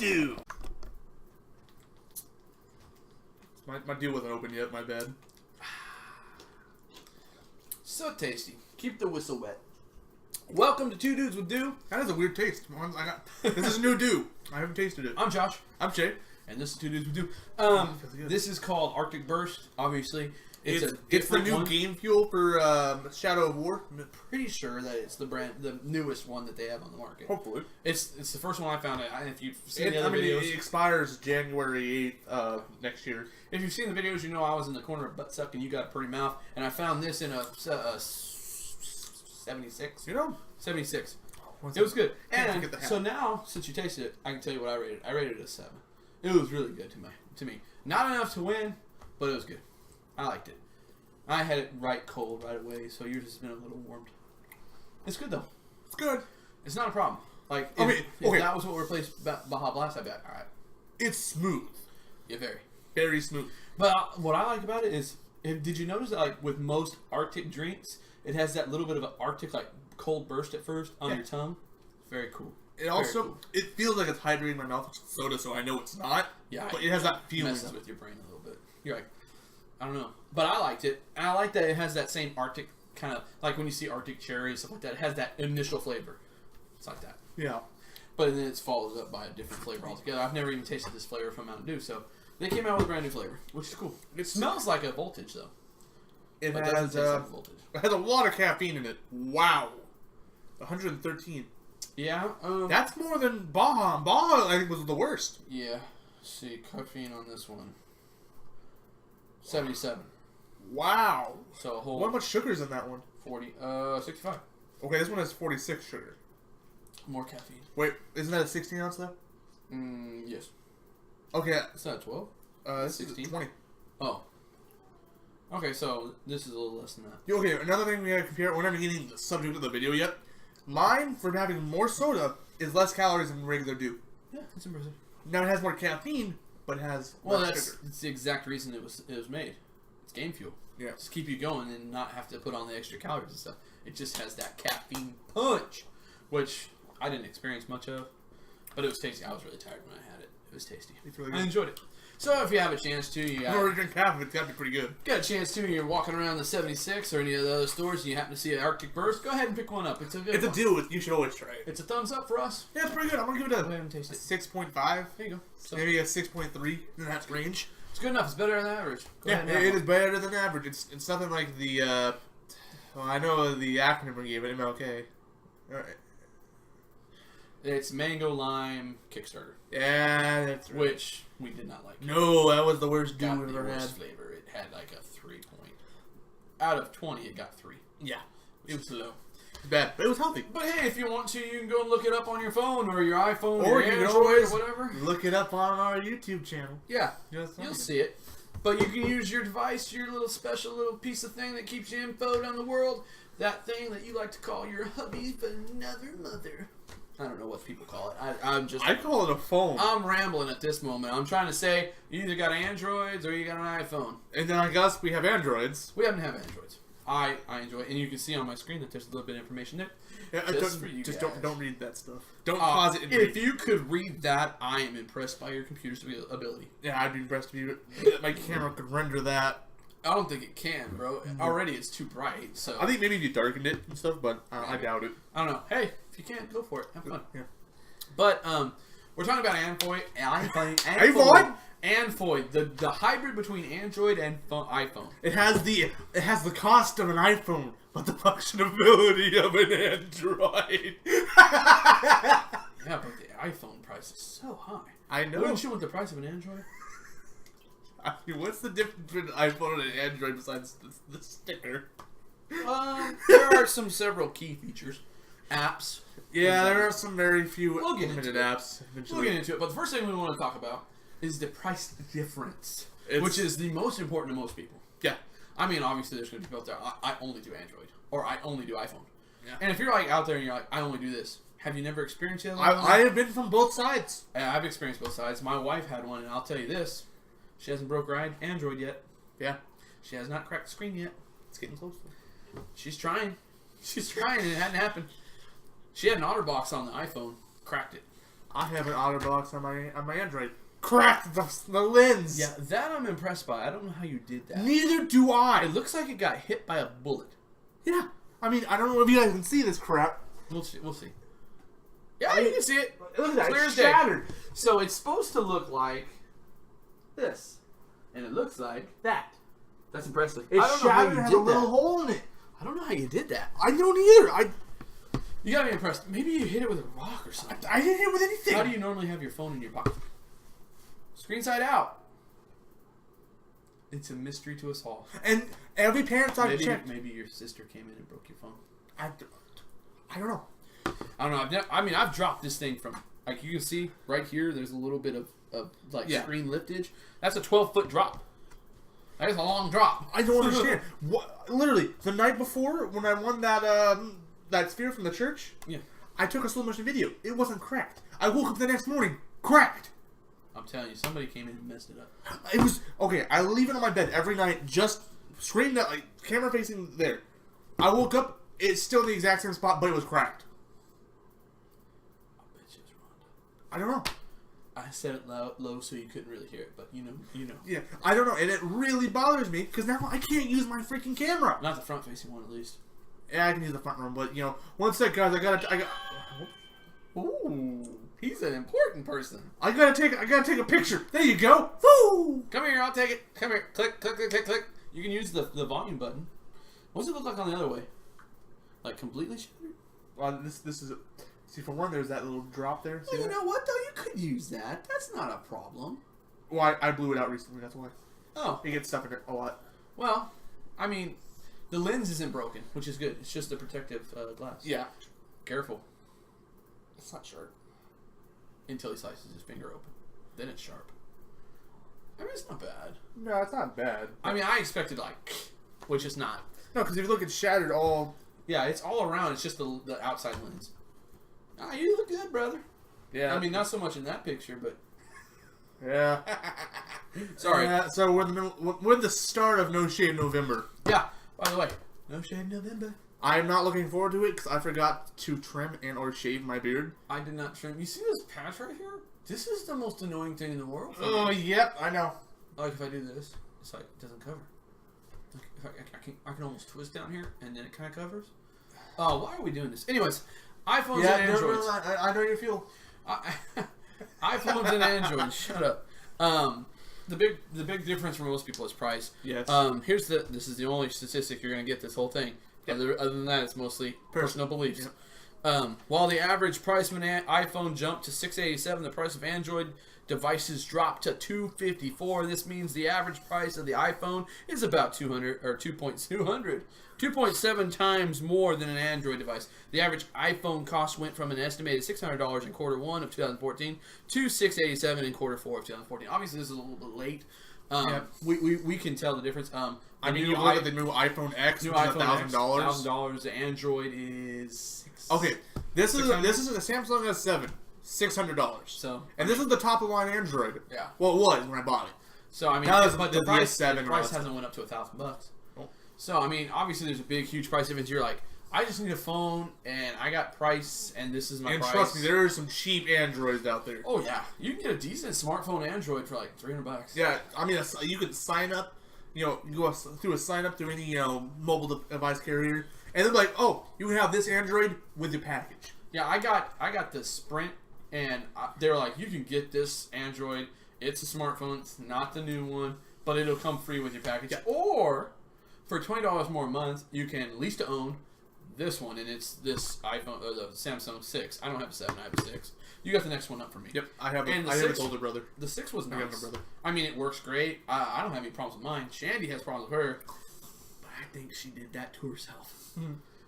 do. My deal wasn't open yet, my bad. So tasty. Keep the whistle wet. Welcome to Two Dudes with Dew. That is a weird taste. This is new Dew. I haven't tasted it. I'm Josh. I'm Shae. And this is Two Dudes with Dew. This is called Arctic Burst, obviously. It's the new game fuel for Shadow of War. I'm pretty sure that it's the newest one that they have on the market. Hopefully. It's the first one I found. If you've seen the other videos... it expires January 8th next year. If you've seen the videos, you know I was in the corner of butt suck and you got a pretty mouth. And I found this in a 76. You know? 76. It was good. And so now, since you tasted it, I can tell you what I rated. I rated it a 7. It was really good to me. Not enough to win, but it was good. I liked it. I had it right cold right away, so yours has been a little warmed. It's good though. It's good. It's not a problem. Like if that was what replaced Baja Blast, I'd be like, all right. It's smooth. Yeah, very smooth. But what I like about it is, did you notice that like with most Arctic drinks, it has that little bit of an Arctic like cold burst at first on your tongue. It's very cool. It feels like it's hydrating my mouth with soda, so I know it's not. Yeah, but it has that feeling. Messes with your brain a little bit. You're like, I don't know, but I liked it, and I like that it has that same Arctic kind of like when you see Arctic cherry and stuff like that. It has that initial flavor. It's like that. Yeah. But then it's followed up by a different flavor altogether. I've never even tasted this flavor from Mountain Dew, so they came out with a brand new flavor, which is cool. It smells like a Voltage though. It has a lot of caffeine in it. Wow. 113. Yeah. That's more than Baja. Baja, I think, was the worst. Yeah. Let's see, caffeine on this one. 77. Wow. So a whole. How much sugar is in that one? 65. Okay, this one has 46 sugar. More caffeine. Wait, isn't that a 16 ounce though? Yes. Okay. Is that 12? This 16? is 20. Oh. Okay, so this is a little less than that. Okay, another thing we gotta compare. We're not even getting the subject of the video yet. Mine, for having more soda, is less calories than regular Dew. Yeah, that's impressive. Now it has more caffeine, but it has less sugar. That's the exact reason it was made. It's game fuel. Yeah. Just keep you going and not have to put on the extra calories and stuff. It just has that caffeine punch, which I didn't experience much of, but it was tasty. I was really tired when I had it. It was tasty. It's really good. I enjoyed it. So if you have a chance to, you already drink half of it. It's got to be pretty good. Got a chance to, you're walking around the 76 or any of the other stores, and you happen to see an Arctic Burst, go ahead and pick one up. It's a good one. It's a deal. You should always try it. It's a thumbs up for us. Yeah, it's pretty good. I'm gonna give it a, go ahead and taste it. 6.5. There you go. So maybe a 6.3 in that range. It's good enough. It's better than average. Go ahead it is better than average. It's nothing like the. Well, I know the acronym we gave it. MLK. All right. It's Mango Lime Kickstarter. Yeah, that's right. Which we did not like. No, that was the worst Dew we've ever had. Flavor. It had like a 3 point. Out of 20, it got 3. Yeah. It was low. Bad, but it was healthy. But hey, if you want to, you can go and look it up on your phone or your iPhone or your you can Android always or whatever. Look it up on our YouTube channel. Yeah, you'll see it. But you can use your device, your little special little piece of thing that keeps you infoed on the world. That thing that you like to call your hubby's another mother. I don't know what people call it. I call it a phone. I'm rambling at this moment. I'm trying to say you either got Androids or you got an iPhone. And then I guess we have Androids. We happen to have Androids. I enjoy it. And you can see on my screen that there's a little bit of information there. Yeah, don't read that stuff. Don't pause it and read. If you could read that, I am impressed by your computer's ability. Yeah, I'd be impressed if my camera could render that. I don't think it can, bro. Already it's too bright. So I think maybe if you darkened it and stuff, but I doubt it. I don't know. Hey, if you can, go for it. Have fun. Yeah. But we're talking about Android. Android, the hybrid between Android and iPhone. It has the cost of an iPhone, but the functionality of an Android. Yeah, but the iPhone price is so high. I know. Wouldn't you want the price of an Android? I mean, what's the difference between an iPhone and an Android besides the sticker? There are several key features. Apps. Yeah, there are some very few limited apps. Eventually. We'll get into it, but the first thing we want to talk about is the price difference, which is the most important to most people. Yeah. I mean, obviously, there's going to be people out there, I only do Android, or I only do iPhone. Yeah. And if you're like out there and you're like, I only do this, have you never experienced the other one? I have been from both sides. I've experienced both sides. My wife had one, and I'll tell you this, she hasn't broke her Android yet. Yeah. She has not cracked the screen yet. It's getting close. She's trying. She's trying, and it hadn't happened. She had an OtterBox on the iPhone, cracked it. I have an OtterBox on my Android. Cracked the lens. Yeah, that I'm impressed by. I don't know how you did that. Neither do I. It looks like it got hit by a bullet. Yeah. I mean, I don't know if you guys can see this crap. We'll see. Yeah, you can see it. Look at that. Clear It's as day. shattered. So it's supposed to look like this. And it looks like that. That's impressive. It's shattered and has a little hole in it. I don't know how you did that. I don't either. You gotta be impressed. Maybe you hit it with a rock or something. I didn't hit it with anything. How do you normally have your phone in your pocket? Screen side out. It's a mystery to us all. And every parent's I've checked. Maybe your sister came in and broke your phone. I don't know. I don't know. I've dropped this thing from, like you can see right here, there's a little bit of screen liftage. That's a 12-foot drop. That is a long drop. I don't understand. Literally, the night before, when I won that sphere from the church, I took a slow motion video. It wasn't cracked. I woke up the next morning, cracked. I'm telling you, somebody came in and messed it up. It was, okay, I leave it on my bed every night, just screen that, like, camera facing there. I woke up, it's still in the exact same spot, but it was cracked. I bet you it's Rhonda. I don't know. I said it low so you couldn't really hear it, but you know. Yeah, I don't know, and it really bothers me, because now I can't use my freaking camera. Not the front-facing one, at least. Yeah, I can use the front one, but, one sec, guys, I got. Ooh, he's an important person. I gotta take a picture. There you go. Woo! Come here, I'll take it. Come here. Click, click, click, click, click. You can use the volume button. What does it look like on the other way? Like completely shattered? Well, this is. See, for one, there's that little drop there. See well, you that? know what, though? You could use that. That's not a problem. Well, I blew it out recently, that's why. Oh. It gets stuff in it a lot. Well, I mean, the lens isn't broken, which is good. It's just the protective glass. Yeah. Careful. It's not sharp. Until he slices his finger open. Then it's sharp. I mean, it's not bad. No, it's not bad. I mean, I expected, which is not. No, because if you look, it's shattered all... Yeah, it's all around. It's just the outside lens. Ah, you look good, brother. Yeah. I mean, not so much in that picture, but... Yeah. Sorry. So we're in the start of No Shave November. Yeah. By the way, No Shave November. I'm not looking forward to it because I forgot to trim and or shave my beard. I did not trim. You see this patch right here? This is the most annoying thing in the world. Oh, yep, I know. Like if I do this, it's like it doesn't cover. Like if I can almost twist down here and then it kind of covers. Oh, why are we doing this? Anyways, iPhones and Androids. No, I know you feel. iPhones and Androids. Shut up. The big difference for most people is price. Yes. This is the only statistic you're gonna get this whole thing. Yep. Other than that, it's mostly personal beliefs. Yep. While the average price of an iPhone jumped to $687, the price of Android devices dropped to $254. This means the average price of the iPhone is about 2.7 times more than an Android device. The average iPhone cost went from an estimated $600 in quarter 1 of 2014 to $687 in quarter 4 of 2014. Obviously, this is a little bit late. We can tell the difference. I mean, you look at the new iPhone X, which is $1,000. $1,000. The Android is okay. This is a Samsung S7, $600. So, this is the top of the line Android. Yeah. Well, it was when I bought it. So I mean, but the price S7 hasn't went up to $1,000. Oh. So I mean, obviously, there's a big, huge price difference. You're like, I just need a phone, and I got price, and this is my price. And trust me, there are some cheap Androids out there. Oh yeah, you can get a decent smartphone Android for like $300. Yeah, I mean, you can sign up. You go through a sign up through any mobile device carrier, and they're like, oh, you can have this Android with your package. Yeah, I got the Sprint, and they were like, you can get this Android. It's a smartphone. It's not the new one, but it'll come free with your package. Yeah. Or for $20 more a month, you can lease to own this one, and it's this iPhone or the Samsung 6. I don't have a 7. I have a 6. You got the next one up for me. Yep, I have an older brother. The 6 was nice. I have a brother. I mean, it works great. I don't have any problems with mine. Shandy has problems with her, but I think she did that to herself.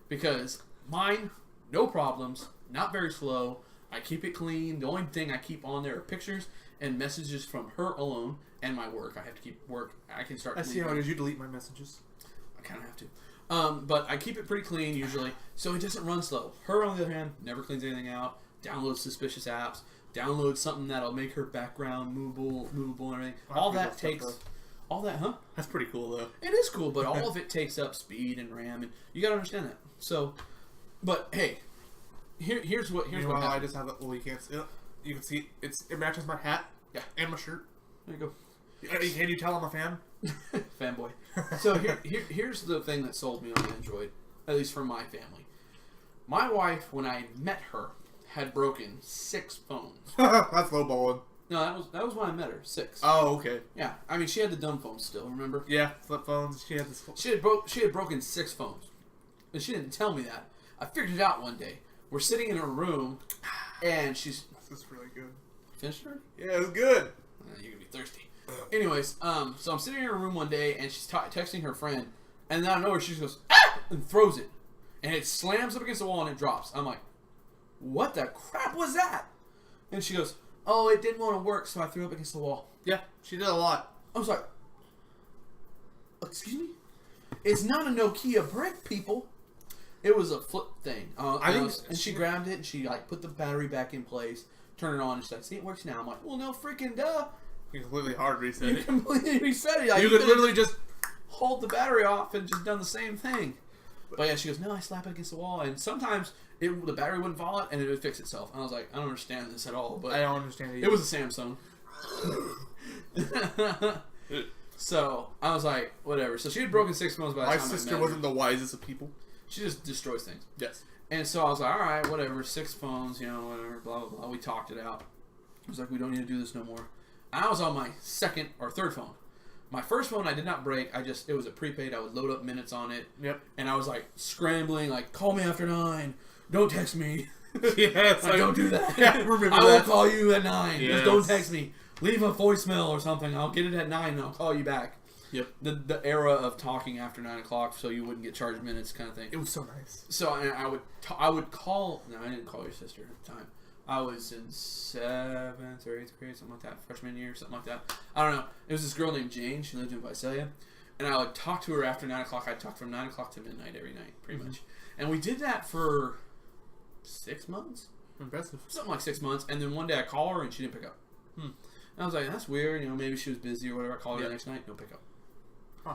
Because mine, no problems, not very slow. I keep it clean. The only thing I keep on there are pictures and messages from her alone and my work. I have to keep work. I can start. I see how it is. You delete my messages. I kind of have to. But I keep it pretty clean usually, so it doesn't run slow. Her, on the other hand, never cleans anything out. Downloads suspicious apps. Downloads something that'll make her background movable and everything. All that takes. All that, huh? That's pretty cool, though. It is cool, but all of it takes up speed and RAM, and you gotta understand that. So, but hey, here's what I just have that. Well, you can't see it. You can see it matches my hat. Yeah. And my shirt. There you go. Can you tell I'm a fan? Fanboy. So here's the thing that sold me on Android, at least for my family. My wife, when I met her, had broken 6 phones. That's lowballing. No, that was when I met her. 6. Oh, okay. Yeah, I mean she had the dumb phones still. Remember? Yeah, flip phones. She had this. She had broken 6 phones, and she didn't tell me that. I figured it out one day. We're sitting in her room, and she's. This is really good. Finished her? Yeah, it was good. You're gonna be thirsty. Anyways, so I'm sitting in her room one day, and she's texting her friend, and then out of nowhere she just goes ah! And throws it, and it slams up against the wall and it drops. I'm like, what the crap was that? And she goes, oh, it didn't want to work, so I threw it up against the wall. Yeah, she did a lot. I was like, excuse me? It's not a Nokia brick, people. It was a flip thing. And she grabbed it and she like put the battery back in place, turned it on, and she's like, see, it works now. I'm like, well, no freaking duh. You completely hard reset it. You completely reset it. Like, you could literally just hold the battery off and just done the same thing. But yeah, she goes, no, I slap it against the wall, and sometimes the battery wouldn't fall out and it would fix itself. And I was like, I don't understand this at all. But I don't understand it either. It was a Samsung. So I was like, whatever. So she had broken 6 phones by the time I met her. My sister wasn't the wisest of people. She just destroys things. Yes. And so I was like, all right, whatever, 6 phones, whatever, blah, blah, blah. We talked it out. I was like, we don't need to do this no more. I was on my 2nd or 3rd phone. My first phone I did not break. It was a prepaid. I would load up minutes on it. Yep. And I was like scrambling, like, call me after 9. Don't text me. Yes. Like, don't do that. Yeah, remember I will call you at 9. Yes. Just don't text me. Leave a voicemail or something. I'll get it at 9 and I'll call you back. Yep. The era of talking after 9 o'clock so you wouldn't get charged minutes kind of thing. It was so nice. So I would call. No, I didn't call your sister at the time. I was in 7th or 8th grade, something like that. Freshman year, something like that. I don't know. It was this girl named Jane. She lived in Visalia. And I would talk to her after 9 o'clock. I'd talk from 9 o'clock to midnight every night, pretty much. And we did that for 6 months. Impressive. Something like 6 months. And then one day I call her and she didn't pick up. And I was like, that's weird. Maybe she was busy or whatever. I called her the next night, no pickup. Huh.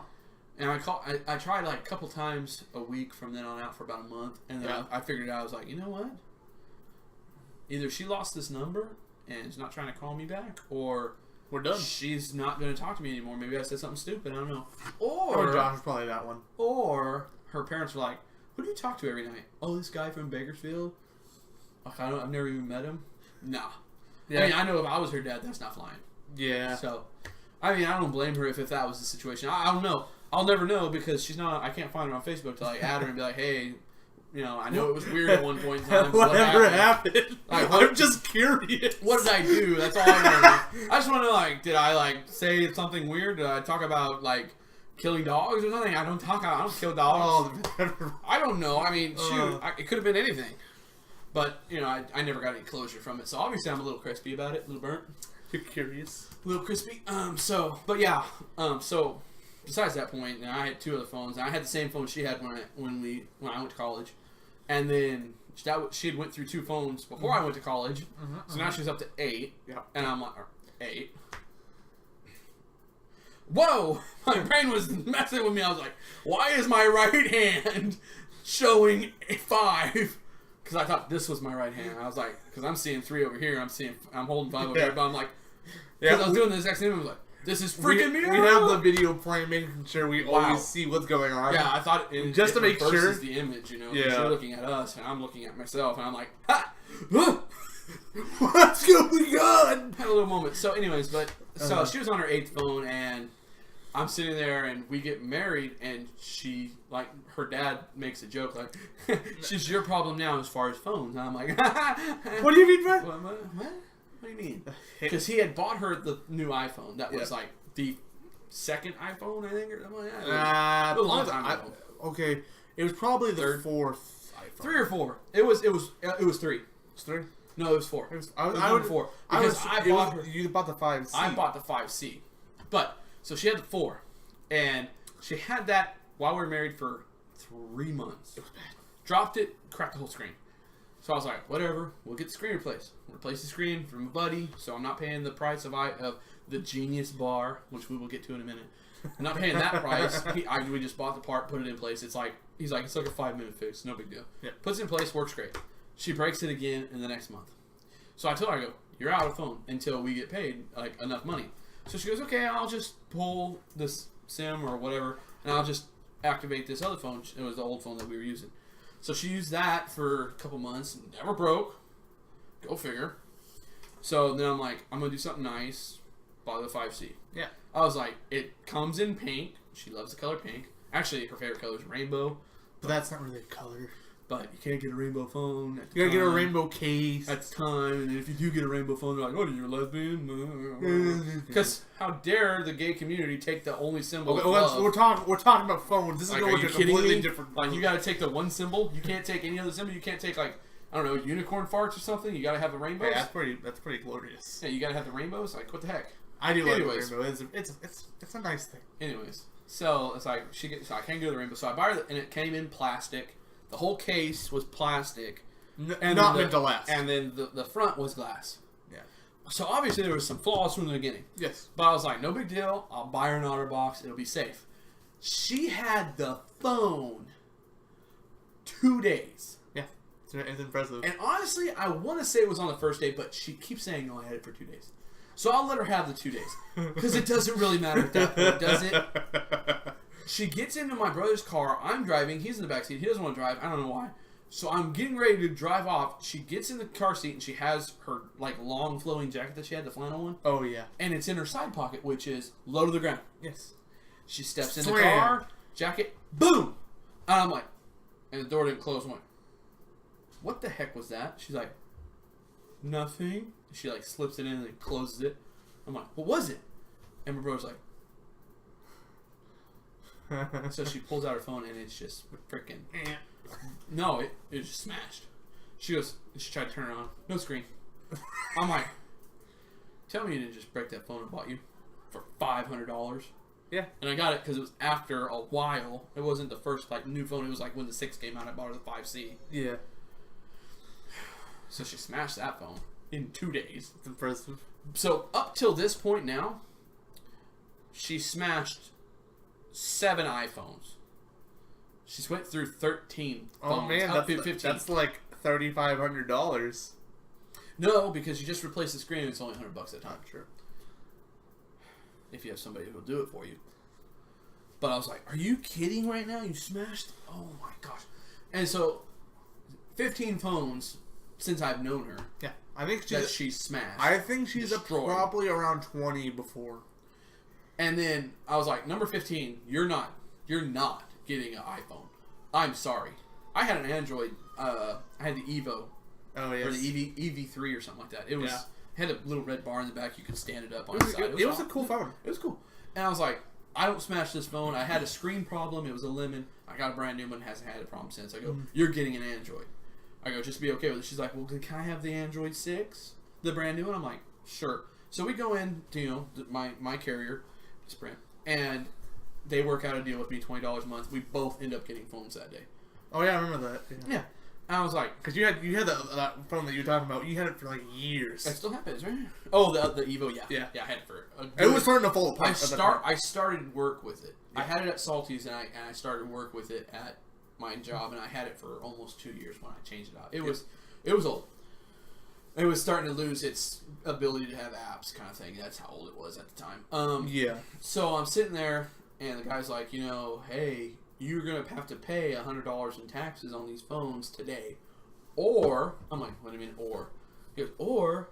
And I tried like a couple times a week from then on out for about a month. And then I figured out, I was like, you know what? Either she lost this number and is not trying to call me back, or we're done. She's not going to talk to me anymore. Maybe I said something stupid. I don't know. Or Josh was probably that one. Or her parents were like, who do you talk to every night? Oh, this guy from Bakersfield? Like, I've never even met him. Nah. Yeah. I mean, I know if I was her dad, that's not flying. Yeah. So, I mean, I don't blame her if that was the situation. I don't know. I'll never know because she's not. I can't find her on Facebook to like add her and be like, hey, I know it was weird at one point in time. Whatever happened? Like, I'm just curious. What did I do? That's all I want to know. I just want to know, like, did I like say something weird? Did I talk about like killing dogs or something? I don't kill dogs. Oh, I don't know. I mean, shoot, it could have been anything. But I never got any closure from it. So obviously, I'm a little crispy about it, a little burnt. You're curious. A little crispy. So besides that point, I had 2 other phones. I had the same phone she had when I went to college, and then she had went through 2 phones before I went to college. So now she's up to 8. Yeah. And I'm like, 8. Whoa! My brain was messing with me. I was like, why is my right hand showing a 5? Because I thought this was my right hand. I was like, because I'm seeing 3 over here. I'm holding 5 over here. But I'm like, because I was doing the exact same. I was like, this is freaking me out. We have the video playing, making sure we always see what's going on. Yeah, I thought just to make sure the image, Yeah. You're looking at us, and I'm looking at myself, and I'm like, ha! What's going on? Had a little moment. So, anyways, so she was on her 8th phone, and I'm sitting there, and we get married, and she, like, her dad makes a joke, like, she's your problem now as far as phones. And I'm like, what do you mean, bro? What? What do you mean? Because he had bought her the new iPhone. That was like the 2nd iPhone, I think, or something like that. A long time ago. Okay, it was probably the 4th iPhone. 3 or 4. It was 3. It's 3? No, it was 4. I would 4. You bought the 5C. I bought the 5C. But so she had the 4, and she had that while we were married for 3 months. It was bad. Dropped it, cracked the whole screen. So I was like, whatever, we'll get the screen replaced. Replace the screen from a buddy, so I'm not paying the price of the Genius Bar, which we will get to in a minute. I'm not paying that price. We just bought the part, put it in place. He's like a 5-minute fix, no big deal. Yeah. Puts it in place, works great. She breaks it again in the next month. So I told her, I go, You're out of phone until we get paid like enough money. So she goes, okay, I'll just pull this SIM or whatever, and I'll just activate this other phone. It was the old phone that we were using. So she used that for a couple months. Never broke. Go figure. So then I'm like, I'm going to do something nice. Buy the 5C. Yeah. I was like, it comes in pink. She loves the color pink. Actually, her favorite color is rainbow. But that's not really a color. But you can't get a rainbow phone at the You gotta time. get a rainbow case. At the time, and if you do get a rainbow phone, they're like, "What are you, a lesbian?" Because how dare the gay community take the only symbol? Okay, of we're talking about phones. This is like, going to a completely different. Like you gotta take the one symbol. You can't take any other symbol. You can't take like I don't know unicorn farts or something. You gotta have the rainbows. Yeah, that's pretty glorious. Yeah, you gotta have the rainbows. Like what the heck? I do like the rainbow. It's a nice thing. Anyways, so it's like so I can't go to the rainbow. So I buy her, and it came in plastic. The whole case was plastic. And not meant to last. And then the front was glass. Yeah. So obviously there was some flaws from the beginning. Yes. But I was like, no big deal. I'll buy her an OtterBox. It'll be safe. She had the phone 2 days. Yeah. It's impressive. And honestly, I want to say it was on the first day, but she keeps saying, no, I had it for 2 days. So I'll let her have the 2 days. Because it doesn't really matter at that point, does it? She gets into my brother's car. I'm driving. He's in the backseat. He doesn't want to drive. I don't know why. So I'm getting ready to drive off. She gets in the car seat and she has her like long flowing jacket that she had, the flannel one. Oh yeah. And it's in her side pocket, which is low to the ground. Yes. She steps in the car, jacket, boom. And I'm like, and the door didn't close. I'm like, what the heck was that? She's like, nothing. She like slips it in and then closes it. I'm like, what was it? And my brother's like. So she pulls out her phone and it's just freaking. No, it just smashed. She goes, she tried to turn it on. No screen. I'm like, tell me you didn't just break that phone I bought you for $500. Yeah. And I got it because it was after a while. It wasn't the first like new phone. It was like when the 6 came out. I bought her the 5C. Yeah. So she smashed that phone in 2 days. It's impressive. So up till this point now, she smashed 7 iPhones. She's went through 13 phones. Oh man, that's like $3,500. No, because you just replace the screen and it's only $100 at a time. Sure. If you have somebody who'll do it for you. But I was like, are you kidding right now? You smashed? Oh my gosh. And so 15 phones since I've known her. Yeah. I think she's smashed. I think she's probably around 20 before. And then I was like, number 15, you're not getting an iPhone. I'm sorry. I had an Android. I had the Evo. Oh yes. Or the EV3 or something like that. It was had a little red bar in the back. You could stand it up on the side. It was a cool phone. It was cool. And I was like, I don't smash this phone. I had a screen problem. It was a lemon. I got a brand new one. Hasn't had a problem since. I go, you're getting an Android. I go, just be okay with it. She's like, well, can I have the Android 6? The brand new one? I'm like, sure. So we go in to, my carrier, Sprint, and they work out a deal with me, $20 a month. We both end up getting phones that day. Oh yeah, I remember that. Yeah. And I was like, because you had that phone that you were talking about. You had it for like years. It still happens, right? Oh, the Evo, yeah, I had it for. It was starting to fall apart. I started work with it. Yeah. I had it at Salty's, and I started work with it at my job, and I had it for almost 2 years when I changed it out. It was old. It was starting to lose its ability to have apps, kind of thing. That's how old it was at the time. Yeah. So I'm sitting there, and the guy's like, hey, you're going to have to pay $100 in taxes on these phones today. Or, I'm like, what do you mean, or? He goes, or,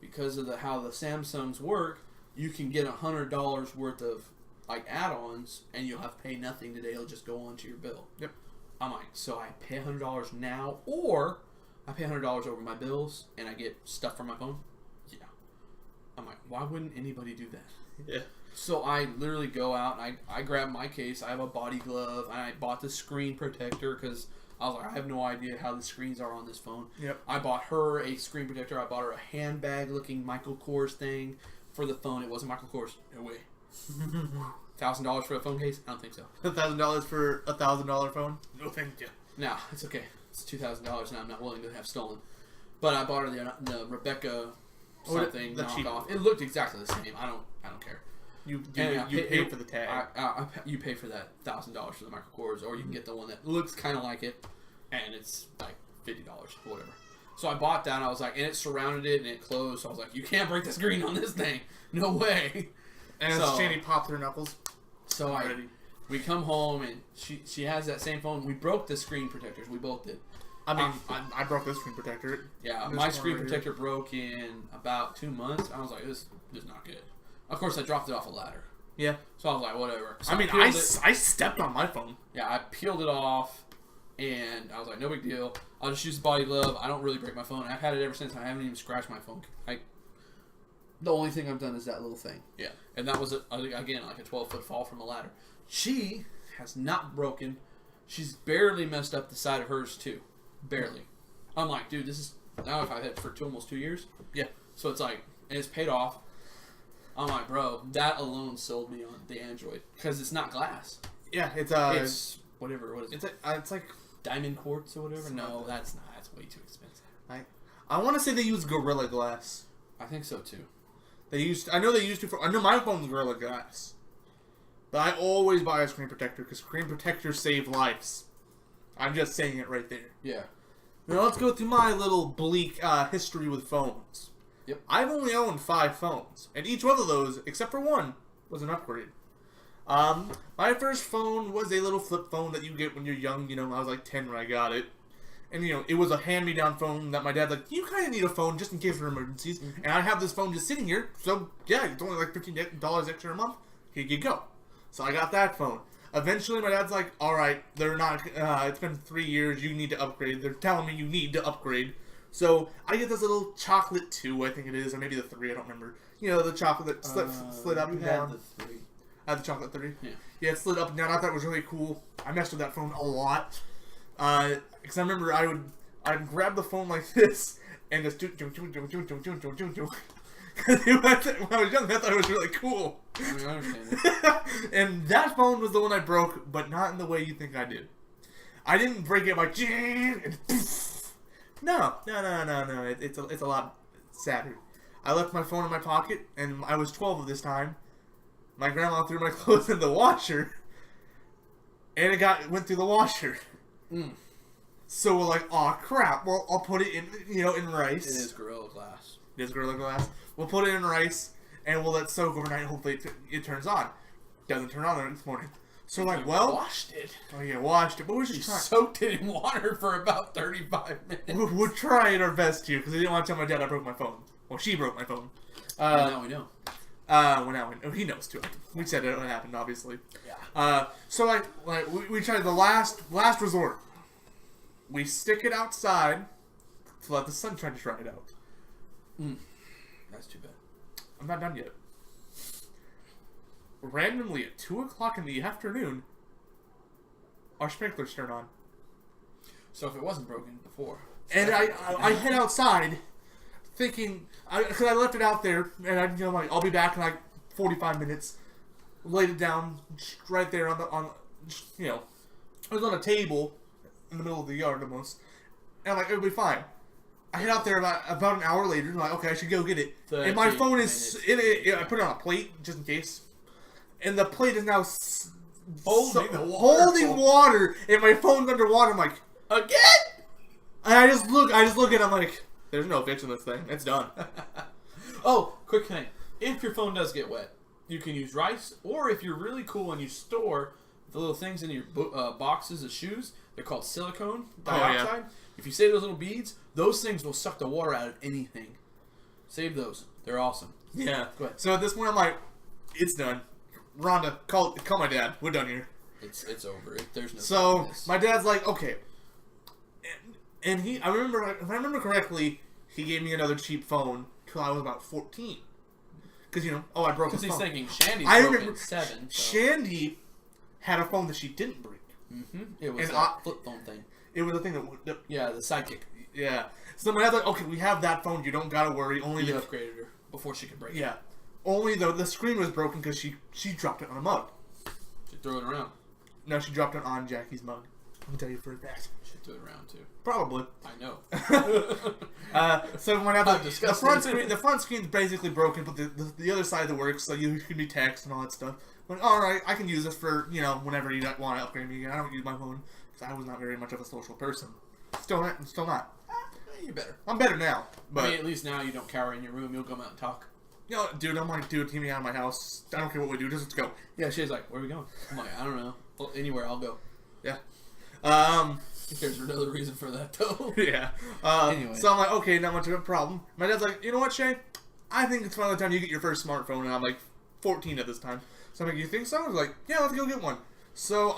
because of how the Samsungs work, you can get $100 worth of, like, add-ons, and you'll have to pay nothing today. It'll just go onto your bill. Yep. I'm like, so I pay $100 now, or I pay $100 over my bills, and I get stuff from my phone? Yeah. I'm like, why wouldn't anybody do that? Yeah. So I literally go out and I grab my case. I have a body glove and I bought the screen protector because I was like, I have no idea how the screens are on this phone. Yep. I bought her a screen protector. I bought her a handbag looking Michael Kors thing for the phone. It wasn't Michael Kors. No way. $1,000 for a phone case? I don't think so. $1,000 for a $1,000 phone? No, thank you. No, it's okay. It's $2,000 and I'm not willing to have stolen. But I bought her the Rebecca something knockoff. It looked exactly the same. I don't care. You pay for the tag. You pay for that $1,000 for the Michael Kors, or you can get the one that looks kind of like it, and it's like $50 or whatever. So I bought that, and I was like, and it surrounded it, and it closed. So I was like, you can't break the screen on this thing. No way. And so, Shani popped her knuckles. So we come home, and she has that same phone. We broke the screen protectors. We both did. I mean, I broke this screen protector. Yeah, my screen protector broke in about 2 months. I was like, this is not good. Of course, I dropped it off a ladder. Yeah. So I was like, whatever. So I stepped on my phone. Yeah, I peeled it off, and I was like, no big deal. I'll just use the body glove. I don't really break my phone. I've had it ever since. I haven't even scratched my phone. The only thing I've done is that little thing. Yeah. And that was, again, like a 12-foot fall from a ladder. She has not broken. She's barely messed up the side of hers, too. Barely. I'm like, dude, this is... Now I've had it for almost 2 years. Yeah. So it's like... And it's paid off. I'm like, bro, that alone sold me on the Android. Because it's not glass. Yeah, it's whatever. What is it? It's like... Diamond quartz or whatever? No, that's not. That's way too expensive. I want to say they use Gorilla Glass. I think so, too. I know they used to... I know my phone's Gorilla Glass. But I always buy a screen protector because screen protectors save lives. I'm just saying it right there. Yeah. Now let's go through my little bleak history with phones. Yep. I've only owned 5 phones, and each one of those, except for one, was an upgrade. My first phone was a little flip phone that you get when you're young. You know, I was like 10 when I got it. And, you know, it was a hand-me-down phone that my dad's like, you kind of need a phone just in case for emergencies. Mm-hmm. And I have this phone just sitting here, so, yeah, it's only like $15 extra a month. Here you go. So I got that phone. Eventually, my dad's like, all right, they're not, it's been 3 years, you need to upgrade. They're telling me you need to upgrade. So I get this little chocolate 2, I think it is, or maybe the 3, I don't remember. You know, the chocolate that slid up and down. The 3. I had the chocolate 3. Yeah. Yeah, it slid up and down. I thought it was really cool. I messed with that phone a lot. Because I remember I'd grab the phone like this and just do. When I was young, I thought it was really cool. I mean, I understand it. And that phone was the one I broke, but not in the way you think I did. I didn't break it like and No. It's a lot sadder. I left my phone in my pocket, and I was 12 at this time. My grandma threw my clothes in the washer, and it went through the washer. Mm. So we're like, oh crap. Well, I'll put it in, in rice. It is Gorilla Glass. It is Gorilla Glass. We'll put it in rice, and we'll let it soak overnight. Hopefully it turns on. Doesn't turn on the next morning. So washed it. Oh yeah, washed it. But we're just soaked it in water for about 35 minutes. We're trying our best here because I didn't want to tell my dad I broke my phone. Well, she broke my phone. Now we know. Well, now he knows too. We said it when it happened, obviously. Yeah. So we tried the last resort. We stick it outside to let the sun try to dry it out. Mm. That's too bad. I'm not done yet. Randomly at 2 o'clock in the afternoon, our sprinklers turn on. So if it wasn't broken before, and I head outside, thinking because I left it out there, and I'll be back in like 45 minutes. Laid it down right there it was on a table in the middle of the yard almost, and I'm like, it'll be fine. I head out there about an hour later, and I'm like, okay, I should go get it. And my phone is in it. I put it on a plate just in case, and the plate is now holding water, and my phone's underwater. I'm like, again? And I just look at it, I'm like, there's no fixing this thing. It's done. Oh, quick thing. If your phone does get wet, you can use rice, or if you're really cool and you store the little things in your boxes of shoes, they're called silicone dioxide. Oh, yeah. If you save those little beads, those things will suck the water out of anything. Save those. They're awesome. Yeah. Go ahead. So at this point, I'm like, it's done. Rhonda, call my dad. We're done here. It's over. There's no. So my dad's like, okay. And if I remember correctly, he gave me another cheap phone till I was about 14. Because I broke his phone. Because he's thinking Shandy's broken at 7. So. Shandy had a phone that she didn't break. Mm-hmm. It was a flip phone thing. It was a thing that... Yeah, the sidekick. Yeah. So my dad's like, okay, we have that phone. You don't gotta worry. Only you upgraded her before she could break it. Yeah. Only the screen was broken because she dropped it on a mug. She threw it around. No, she dropped it on Jackie's mug. I can tell you for a fact. She threw it around too. Probably. I know. So when I the front screen's basically broken, but the other side that works, so you can be text and all that stuff. But alright, I can use this for whenever you want to upgrade me again. I don't use my phone because I was not very much of a social person. Still not. you're better. I'm better now. But I mean, at least now you don't cower in your room. You'll come out and talk. You know, dude, I'm like, dude, take me out of my house. I don't care what we do. Just let's go. Yeah, she's like, where are we going? I'm like, I don't know. Well, anywhere, I'll go. Yeah. There's another reason for that, though. Yeah. Anyway. So I'm like, okay, not much of a problem. My dad's like, you know what, Shae? I think it's finally time you get your first smartphone, and I'm like 14 at this time. So I'm like, you think so? I was like, yeah, let's go get one. So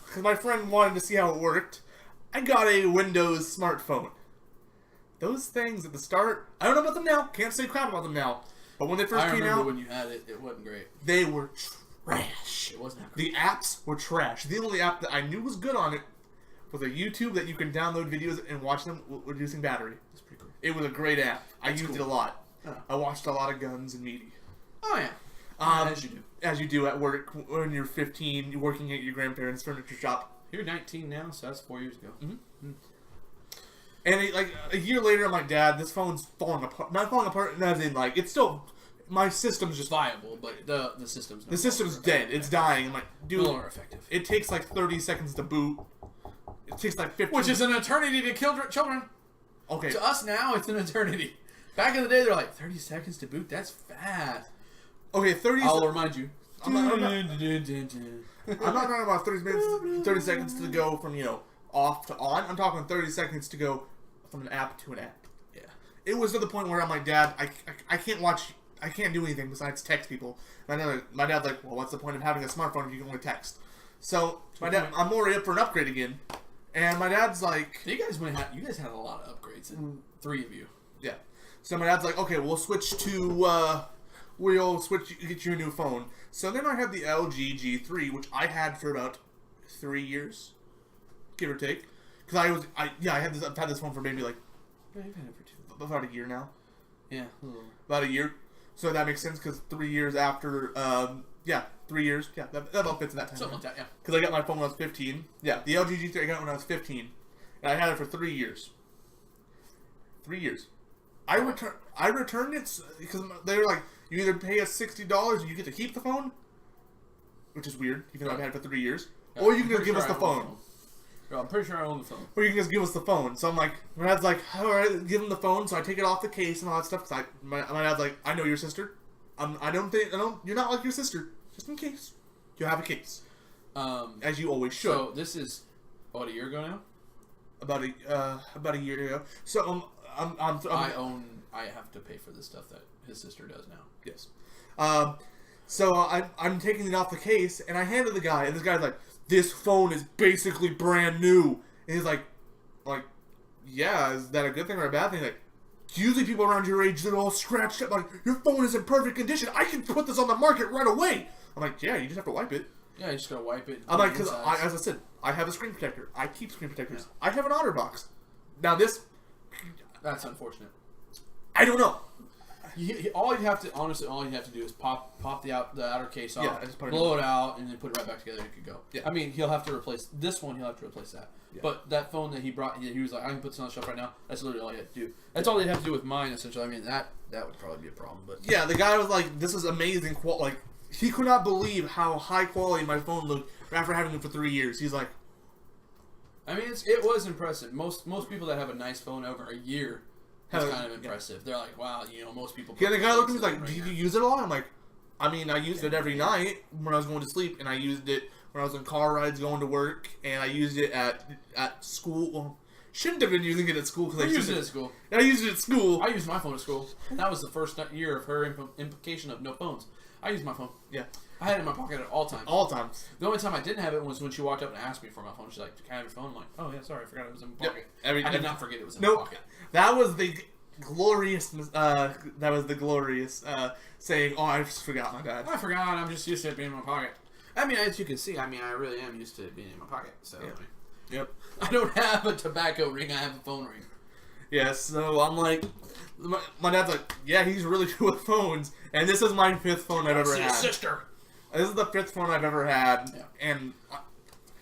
because my friend wanted to see how it worked, I got a Windows smartphone. Those things at the start, I don't know about them now. Can't say crap about them now. But when they first came out, I remember when you had it, it wasn't great. They were trash. It wasn't great. The apps were trash. The only app that I knew was good on it was a YouTube that you can download videos and watch them reducing battery. That's pretty cool. It was a great app. I used it a lot. Oh. I watched a lot of Guns and Meaty. Oh, yeah. As you do. As you do at work when you're 15, you're working at your grandparents' furniture shop. You're 19 now, so that's 4 years ago. Mm-hmm. And like a year later, I'm like, Dad, this phone's falling apart. Not falling apart, as in like it's still. My system's just viable, but the system's the system's dead. It's dying. I'm like, dude, no longer effective. It takes like 30 seconds to boot. It takes like 15. Which is an eternity to kill children. Okay. To us now, it's an eternity. Back in the day, they're like 30 seconds to boot. That's fast. Okay, 30. I'll remind you. I'm not talking about 30 seconds to go from off to on. I'm talking 30 seconds to go from an app to an app. Yeah. It was to the point where I'm like, Dad, I can't watch. I can't do anything besides text people. And my dad's like, well, what's the point of having a smartphone if you can only text? So I'm already up for an upgrade again, and my dad's like, you guys had a lot of upgrades, three of you. Yeah. So my dad's like, okay, we'll switch to get you a new phone. So then I had the LG G3, which I had for about 3 years, give or take, because I've had this phone for maybe like you've had it for 2. About a year now. Yeah. About a year. So that makes sense because 3 years after, 3 years. Yeah, that about fits in that time. Something like that, yeah. Because I got my phone when I was 15. Yeah, the LG G3 I got when I was 15. And I had it for 3 years. 3 years. I returned it because they were like, you either pay us $60 and you get to keep the phone, which is weird, even though I've had it for 3 years, or you can just give us the phone. I'm pretty sure I own the phone. Or you can just give us the phone. So I'm like, my dad's like, all right, give him the phone. So I take it off the case and all that stuff. Cause my dad's like, I know your sister. You're not like your sister. Just in case, you have a case. As you always should. So this is about a year ago now. About a year ago. So I have to pay for the stuff that his sister does now. Yes. So I'm taking it off the case and I hand it to the guy and this guy's like, this phone is basically brand new. And he's like, yeah, is that a good thing or a bad thing? Like, usually people around your age, they're all scratched up. Like, your phone is in perfect condition. I can put this on the market right away. I'm like, yeah, you just have to wipe it. Yeah, you just gotta wipe it. I'm like, because as I said, I have a screen protector. I keep screen protectors. Yeah. I have an OtterBox. Now this... That's unfortunate. I don't know. All you have to do is pop the outer case off, blow it out, and then put it right back together. And it could go. Yeah. I mean, he'll have to replace this one. He'll have to replace that. Yeah. But that phone that he brought, he was like, I can put this on the shelf right now. That's literally all he had to do. That's all they have to do with mine, essentially. I mean, that would probably be a problem. But yeah, the guy was like, "This is amazing quality." Like, he could not believe how high quality my phone looked after having it for 3 years. He's like, I mean, it was impressive. Most people that have a nice phone over a year. That's kind of impressive. Yeah. They're like, wow, most people... Yeah, the guy looked at me like, do you use it a lot? I'm like, I mean, I used it every night when I was going to sleep, and I used it when I was on car rides going to work, and I used it at school. Well, shouldn't have been using it at school. Because I used it at school. I used it at school. I used my phone at school. That was the first year of her implication of no phones. I used my phone. Yeah. I had it in my pocket at all times. All times. The only time I didn't have it was when she walked up and asked me for my phone. She's like, can I have your phone? I'm like, oh, yeah, sorry, I forgot it was in my pocket. Yep. I did not forget it was in my pocket. That was the... glorious saying, oh, I just forgot my dad. I forgot, I'm just used to it being in my pocket. I mean, as you can see, I really am used to it being in my pocket. So, yeah. Yep. I don't have a tobacco ring, I have a phone ring. Yeah, so I'm like, my dad's like, yeah, he's really good with phones, and this is my 5th phone I've ever had. His sister. This is the 5th phone I've ever had, and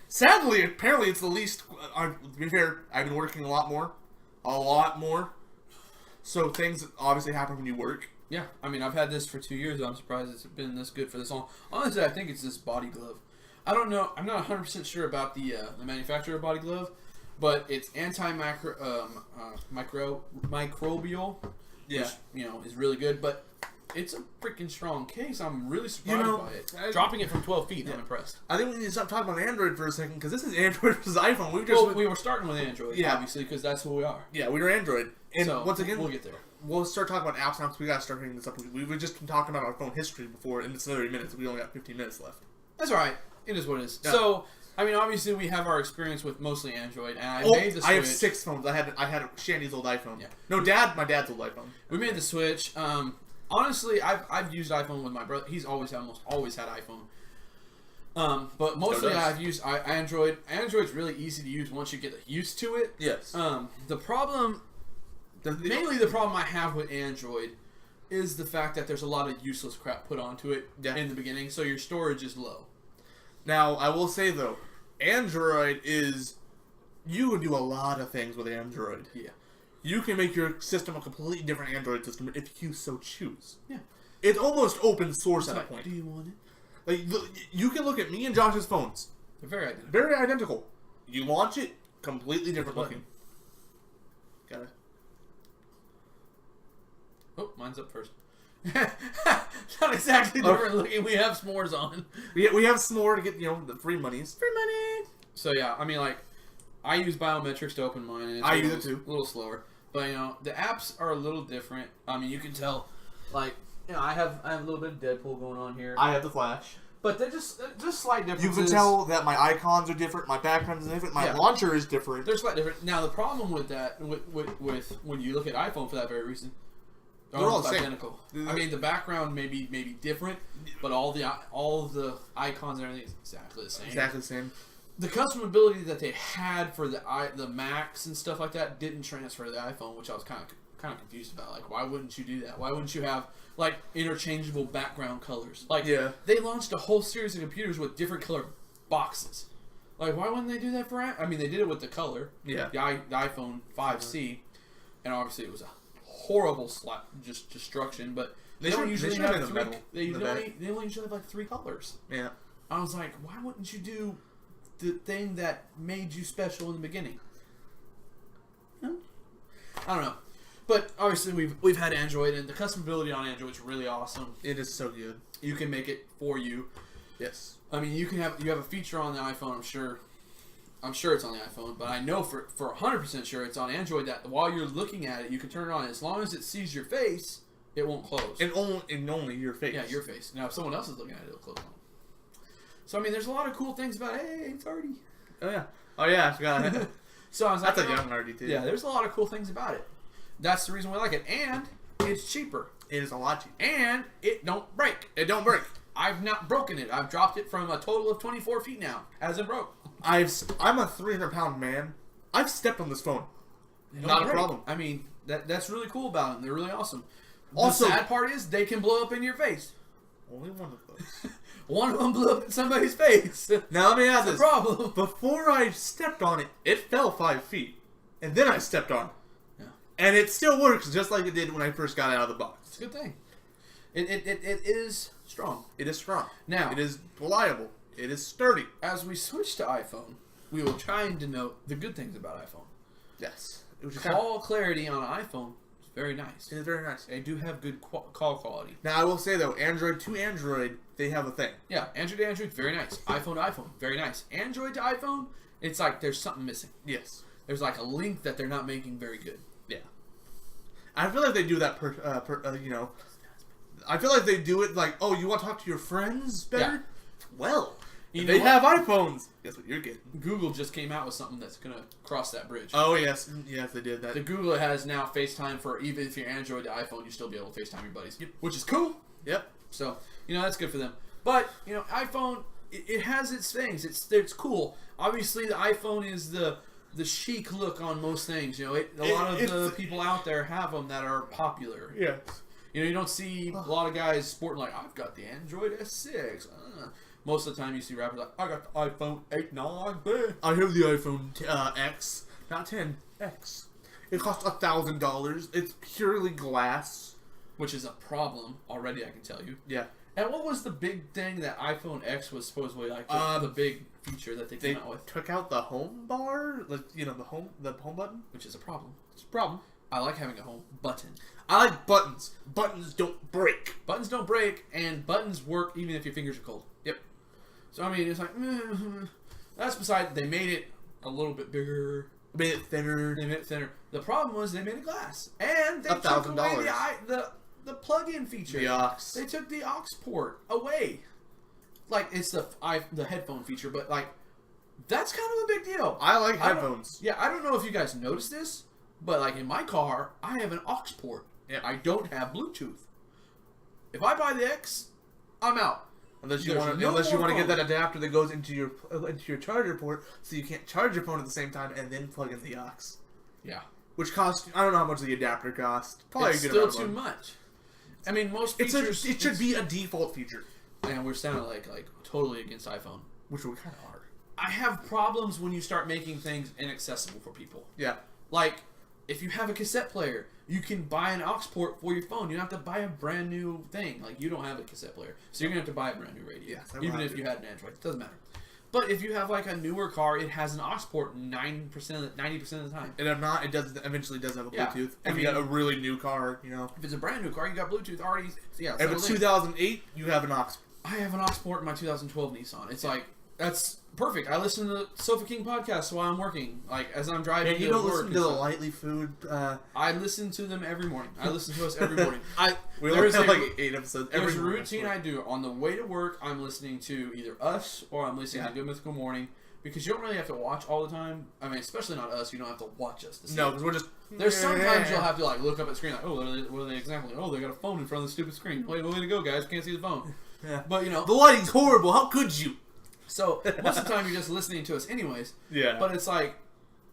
sadly, apparently it's the least, to be fair, I've been working a lot more. So things obviously happen when you work. Yeah, I mean, I've had this for 2 years. I'm surprised it's been this good for this long. Honestly, I think it's this body glove. I don't know. I'm not 100% sure about the manufacturer of body glove. but it's microbial, yeah, which, is really good. But it's a freaking strong case. I'm really surprised by it. Dropping it from 12 feet, I'm impressed. I think we need to stop talking about Android for a second, because this is Android versus iPhone. We were starting with Android, obviously, because that's who we are. Yeah, we were Android. And so, once again, we'll get there. We'll start talking about apps now, because we got to start hitting this up. We were just talking about our phone history before, and it's another 30 minutes. We only got 15 minutes left. That's all right. It is what it is. Yeah. So, I mean, obviously, we have our experience with mostly Android, and I made the switch. I have 6 phones. I had Shandy's old iPhone. Yeah. No, my dad's old iPhone. We made the switch. Honestly, I've used iPhone with my brother. He's always had iPhone. But mostly I've used Android. Android's really easy to use once you get used to it. Yes. The problem I have with Android is the fact that there's a lot of useless crap put onto it in the beginning, so your storage is low. Now, I will say, though, Android is... You can do a lot of things with Android. Yeah. You can make your system a completely different Android system if you so choose. Yeah. It's almost open source at a point. Do you want it? Like, you can look at me and Josh's phones. They're very identical. Very identical. You launch it, completely different looking. Got it. Oh, mine's up first. Not exactly different looking. We have s'mores on. We have s'more to get, the free monies. Free money! So, yeah, I mean, like, I use biometrics to open mine. And I use it too. A little slower. But, the apps are a little different. I mean, you can tell, like, I have a little bit of Deadpool going on here. I have the Flash. But they're just slight differences. You can tell that my icons are different, my background is different, my launcher is different. They're slightly different. Now, the problem with that, with when you look at iPhone for that very reason, they're all the identical. I mean, the background may be different, but all of the icons and everything is exactly the same. Exactly the same. The customability that they had for the Macs and stuff like that didn't transfer to the iPhone, which I was kind of confused about. Like, why wouldn't you do that? Why wouldn't you have like interchangeable background colors? Like, they launched a whole series of computers with different colored boxes. Like, why wouldn't they do that for? I mean, they did it with the color. Yeah. The iPhone 5C, and obviously it was a horrible destruction. But they don't usually have three. They only usually have like 3 colors. Yeah. I was like, why wouldn't you do the thing that made you special in the beginning? No? I don't know. But obviously we've had Android, and the customability on Android is really awesome. It is so good. You can make it for you. Yes. I mean, you have a feature on the iPhone. I'm sure it's on the iPhone, but I know for 100% sure it's on Android that while you're looking at it, you can turn it on. As long as it sees your face, it won't close. And only your face. Yeah, your face. Now, if someone else is looking at it, it'll close on. So I mean, there's a lot of cool things about it. Hey, it's Artie. Oh yeah. I forgot. So I was like, that's a young Artie too. Yeah, there's a lot of cool things about it. That's the reason we like it, and it's cheaper. It is a lot cheaper, and it don't break. It don't break. I've not broken it. I've dropped it from a total of 24 feet now. Hasn't broke. I'm a 300-pound man. I've stepped on this phone. Not a problem. I mean, that's really cool about them. They're really awesome. Also, the sad part is they can blow up in your face. Only one of those. One of them blew up in somebody's face. Now let me ask this. Problem. Before I stepped on it, it fell 5 feet, and then I stepped on it. Yeah. And it still works just like it did when I first got it out of the box. It's a good thing. It is strong. It is strong. Now, it is reliable. It is sturdy. As we switch to iPhone, we will try and denote the good things about iPhone. Yes. Call clarity on an iPhone is very nice. It is very nice. They do have good call quality. Now, I will say, though, Android to Android, they have a thing. Yeah, Android to Android, very nice. iPhone to iPhone, very nice. Android to iPhone, it's like there's something missing. Yes. There's like a link that they're not making very good. Yeah. I feel like they do that I feel like they do it like, oh, you want to talk to your friends better? Yeah. Well, they have iPhones. Guess what you're getting? Google just came out with something that's going to cross that bridge. Oh, yes. Yes, they did that. The Google has now FaceTime for, even if you're Android to iPhone, you still be able to FaceTime your buddies. Yep. Which is cool. Yep. So, that's good for them. But, iPhone, it has its things. It's cool. Obviously, the iPhone is the chic look on most things. A lot of the people out there have them that are popular. Yeah. You don't see a lot of guys sporting like, I've got the Android S6. Most of the time you see rappers like, I got the iPhone 8, 9, I have the iPhone X, not 10, X. It costs $1,000. It's purely glass. Which is a problem already, I can tell you. Yeah. And what was the big thing that iPhone X was supposedly like? The big feature that they came out with. Took out the home bar, like the home button, which is a problem. It's a problem. I like having a home button. I like buttons. Buttons don't break. Buttons don't break, and buttons work even if your fingers are cold. Yep. So I mean, it's like that's beside. They made it a little bit bigger. Made it thinner. They made it thinner. The problem was they made it glass, and they took $1,000. away the plug-in feature. The aux. They took the aux port away. Like it's the headphone feature, but like that's kind of a big deal. I like headphones. I don't know if you guys noticed this, but like in my car, I have an aux port. Yeah. I don't have Bluetooth. If I buy the X, I'm out. Unless you want to get that adapter that goes into your charger port, so you can't charge your phone at the same time and then plug in the aux. Yeah. Which costs, I don't know how much the adapter costs. Probably it's a good still amount of too money. much. I mean, most features... It should be a default feature. And we're sounding like totally against iPhone. Which we kind of are. I have problems when you start making things inaccessible for people. Yeah. Like, if you have a cassette player, you can buy an aux port for your phone. You don't have to buy a brand new thing. Like, you don't have a cassette player. So you're going to have to buy a brand new radio. Yes, even if you had an Android. It doesn't matter. But if you have, like, a newer car, it has an aux port 90% of the time. And if not, it eventually does have a Bluetooth. Yeah. If you got a really new car, If it's a brand new car, you got Bluetooth already. Yeah. If it's 2008, you have an aux. I have an aux port in my 2012 Nissan. It's like, that's perfect. I listen to the Sofa King podcast while I'm working. Like, as I'm driving to work. You don't listen to the Lightly Food... I listen to them every morning. I listen to us every morning. We only have like 8 episodes every morning. There's a routine I do. On the way to work, I'm listening to either us or I'm listening to Good Mythical Morning. Because you don't really have to watch all the time. I mean, especially not us. You don't have to watch us. No, because we're just... There's sometimes you'll have to like look up at the screen like, oh, what are they exampling? Oh, they got a phone in front of the stupid screen. Way to go, guys. Can't see the phone. Yeah. But, the lighting's horrible. How could you? So, most of the time you're just listening to us anyways. Yeah. But it's like,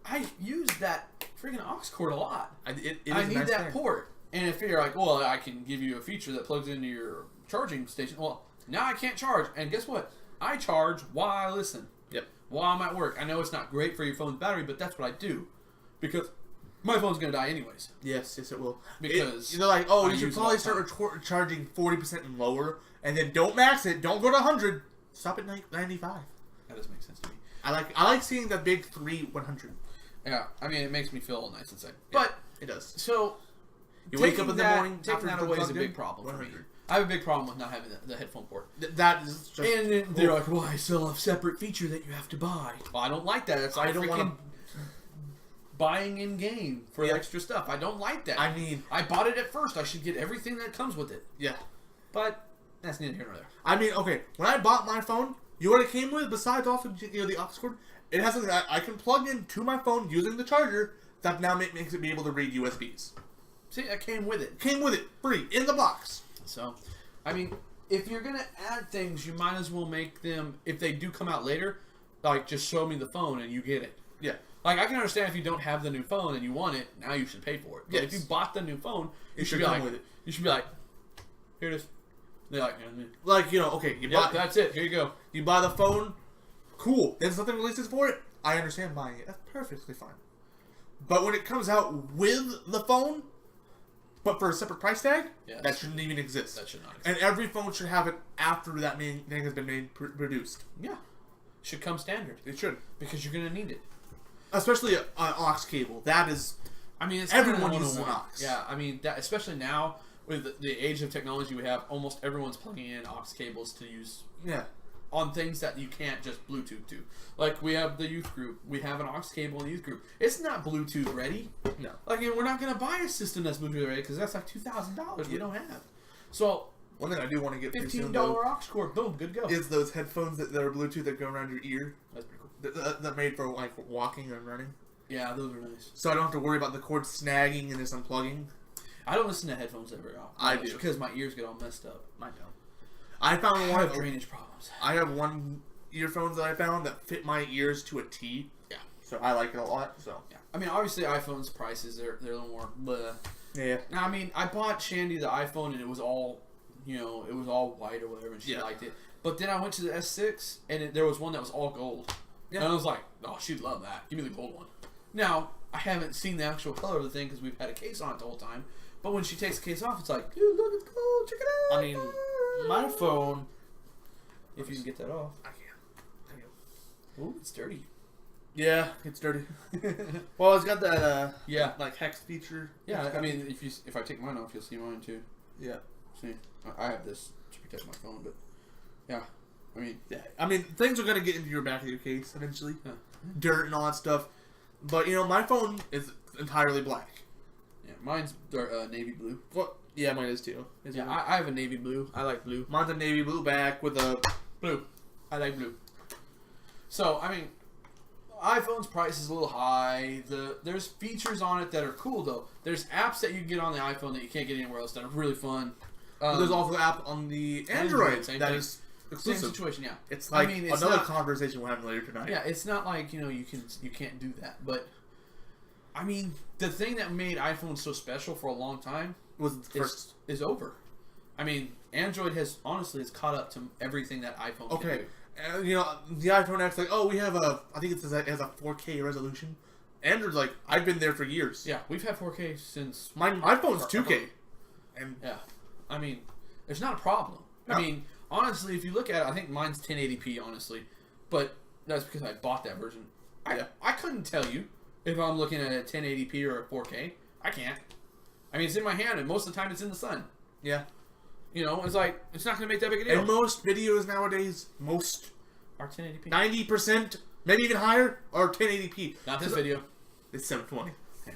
I use that freaking aux cord a lot. I need nice that port. And if you're like, well, I can give you a feature that plugs into your charging station. Well, now I can't charge. And guess what? I charge while I listen. Yep. While I'm at work. I know it's not great for your phone's battery, but that's what I do. Because my phone's going to die anyways. Yes, it will. Because they're like, oh, you should probably start charging 40% and lower. And then don't max it. Don't go to 100. Stop at 95. That doesn't make sense to me. I like seeing the big 100. Yeah, I mean, it makes me feel nice inside. Yeah, but it does. So you wake up in the morning. Taking that away is a big problem for me. I have a big problem with not having the headphone port. That is just... And they're like, well, I still have a separate feature that you have to buy. Well, I don't like that. It's like freaking buying in-game for extra stuff. I don't like that. I mean... I bought it at first. I should get everything that comes with it. Yeah. But that's neither here nor there. I mean, okay, when I bought my phone, you know what it came with besides also the aux cord? It has something I can plug in to my phone using the charger that now makes it be able to read USBs. See, it came with it. Came with it, free, in the box. So, I mean, if you're going to add things, you might as well make them, if they do come out later, like, just show me the phone and you get it. Yeah. Like, I can understand if you don't have the new phone and you want it, now you should pay for it. But if you bought the new phone, you should be like, with it. You should be like, here it is. They're like, okay, that's it. Here you go. You buy the phone, cool. Then something releases for it. I understand buying it. That's perfectly fine. But when it comes out with the phone, but for a separate price tag, that shouldn't even exist. That should not exist. And every phone should have it after that thing has been produced. Yeah. Should come standard. It should. Because you're going to need it. Especially an aux cable. That is... I mean, it's everyone uses an aux. Yeah, I mean, especially now... With the age of technology we have, almost everyone's plugging in aux cables to use on things that you can't just Bluetooth to. Like, we have the youth group. We have an aux cable in the youth group. It's not Bluetooth ready. No. Like, we're not going to buy a system that's Bluetooth ready because that's like $2,000 we don't have. So, one thing I do want to get $15 aux cord. Boom, good to go. Is those headphones that are Bluetooth that go around your ear. That's pretty cool. That made for, like, walking and running. Yeah, those are nice. So I don't have to worry about the cord snagging and just unplugging. I don't listen to headphones very often. I do. Because my ears get all messed up. I don't. I found one. I have drainage problems. I have one earphones that I found that fit my ears to a T. Yeah. So I like it a lot. So yeah. I mean, obviously, iPhone's prices they're a little more. Bleh. Yeah. Now, I mean, I bought Shandy the iPhone and it was all, it was all white or whatever, and she liked it. But then I went to the S6 and there was one that was all gold. Yeah. And I was like, oh, she'd love that. Give me the gold one. Now, I haven't seen the actual color of the thing because we've had a case on it the whole time. But when she takes the case off, it's like, dude, look, it's cool. Check it out. I mean, My phone, if you can get that off. I can. Ooh, it's dirty. Yeah, it's dirty. Well, it's got that yeah, like hex feature. Yeah, I mean, if I take mine off, you'll see mine too. Yeah. See, I have this to protect my phone, but yeah, I mean, things are gonna get into your back of your case eventually. Yeah. Dirt and all that stuff. But my phone is entirely black. Yeah, mine's navy blue. Well, yeah, mine is too. I have a navy blue. I like blue. Mine's a navy blue back with a blue. I like blue. So I mean, iPhone's price is a little high. There's features on it that are cool though. There's apps that you can get on the iPhone that you can't get anywhere else that are really fun. There's also an app on the Android that is exclusive. Same situation, yeah. It's like another conversation we'll have later tonight. Yeah, it's not like you can't do that. But I mean, the thing that made iPhone so special for a long time is over. I mean, Android has caught up to everything that iPhone can do. The iPhone X, like, we have I think it has a 4K resolution. Android's like, I've been there for years. Yeah, we've had 4K since... My phone's 2K. And yeah. I mean, there's not a problem. No. I mean, honestly, if you look at it, I think mine's 1080p, honestly. But that's because I bought that version. I couldn't tell you if I'm looking at a 1080p or a 4K. I can't. I mean, it's in my hand, and most of the time it's in the sun. Yeah. It's like, it's not going to make that big a deal. And most videos nowadays, are 1080p. 90%, maybe even higher, are 1080p. Not this video. It's 720. Yeah.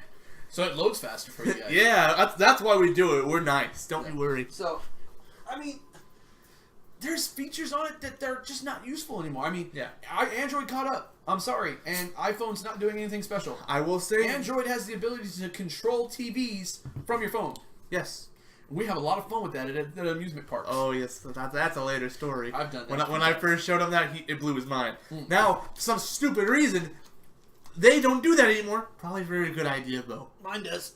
So it loads faster for you guys. Yeah, that's why we do it. We're nice. Don't you worry. So, I mean, there's features on it that they're just not useful anymore. I mean, Android caught up. I'm sorry. And iPhone's not doing anything special. I will say... Android has the ability to control TVs from your phone. Yes. We have a lot of fun with that at amusement parks. Oh, yes. That's a later story. I've done that. When I first showed him that, it blew his mind. Now, for some stupid reason, they don't do that anymore. Probably a very good idea, though. Mine does.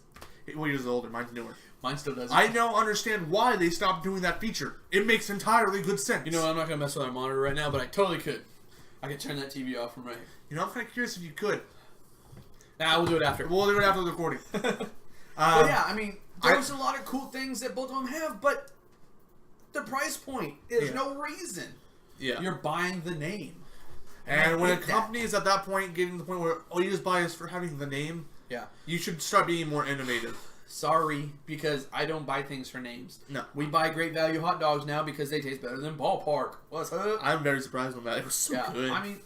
Well, yours is older. Mine's newer. Mine still does. I now understand why they stopped doing that feature. It makes entirely good sense. I'm not going to mess with our monitor right now, but I totally could. I could turn that TV off from right here. I'm kind of curious if you could. Nah, we'll do it after. We'll do it after the recording. But yeah, I mean... There's a lot of cool things that both of them have, but the price point, there's no reason. Yeah. You're buying the name. And when a company is at that point, getting to the point where all you just buy is for having the name, you should start being more innovative. Sorry, because I don't buy things for names. No. We buy Great Value hot dogs now because they taste better than Ballpark. What's up? I'm very surprised on that. It was so good. I mean,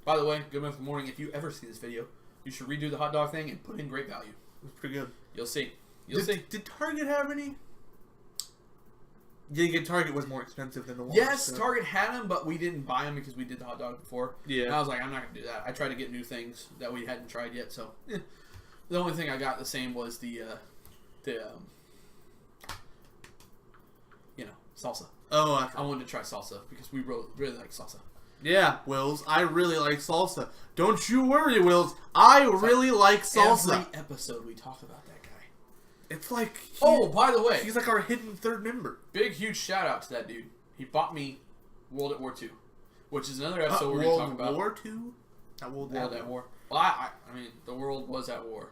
by the way, good enough morning. If you ever see this video, you should redo the hot dog thing and put in Great Value. It was pretty good. You'll see. Did Target have any? Yeah, Target was more expensive than the Walmart. Yes, Target had them, but we didn't buy them because we did the hot dog before. Yeah. And I was like, I'm not going to do that. I tried to get new things that we hadn't tried yet, so... The only thing I got the same was the salsa. Oh, I wanted to try salsa because we really like salsa. Yeah, Wills, I really like salsa. Don't you worry, Wills. I really like salsa. Every episode we talk about that guy. It's like... by the way. He's like our hidden third member. Big, huge shout out to that dude. He bought me World at War II, which is another episode we're going to talk about. World War II? Not World at War. Well, I mean, the world was at war.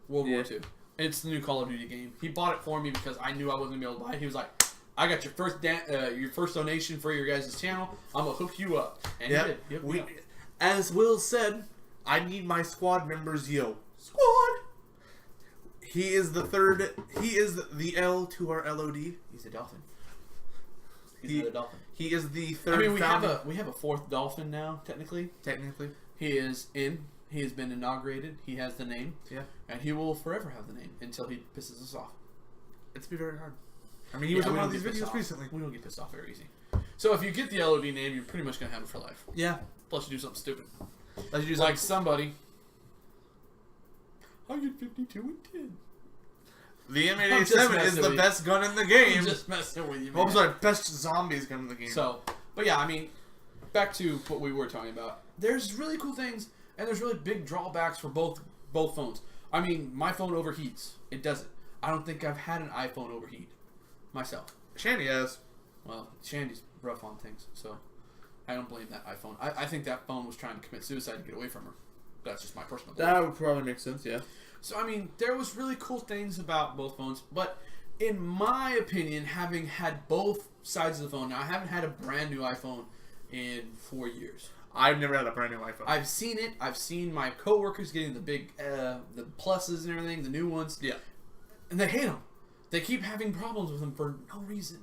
World War II. It's the new Call of Duty game. He bought it for me because I knew I wasn't going to be able to buy it. He was like, I got your first donation for your guys' channel. I'm going to hook you up. And he did. As Will said, I need my squad members, Squad! He is the third. He is the L to our LOD. He's a dolphin. He's a dolphin. He is the third. I mean, we have a fourth dolphin now. Technically. He is in. He has been inaugurated. He has the name. Yeah. And he will forever have the name until he pisses us off. It's be very hard. I mean, he was on one of these videos recently. We don't get pissed off very easy. So if you get the LOD name, you're pretty much gonna have it for life. Yeah. Plus, you do something stupid. Like somebody. I get 52 and 10. The M8A7 is the best gun in the game. I'm just messing with you, man. Oh, I'm sorry, best zombies gun in the game. So, but yeah, I mean, back to what we were talking about. There's really cool things, and there's really big drawbacks for both phones. I mean, my phone overheats. It doesn't. I don't think I've had an iPhone overheat myself. Shandy has. Well, Shandy's rough on things, so I don't blame that iPhone. I think that phone was trying to commit suicide to get away from her. That's just my personal belief. That would probably make sense, yeah. So, I mean, there was really cool things about both phones, but in my opinion, having had both sides of the phone, now I haven't had a brand new iPhone in 4 years. I've never had a brand new iPhone. I've seen it. I've seen my coworkers getting the big, the pluses and everything, the new ones. Yeah. And they hate them. They keep having problems with them for no reason.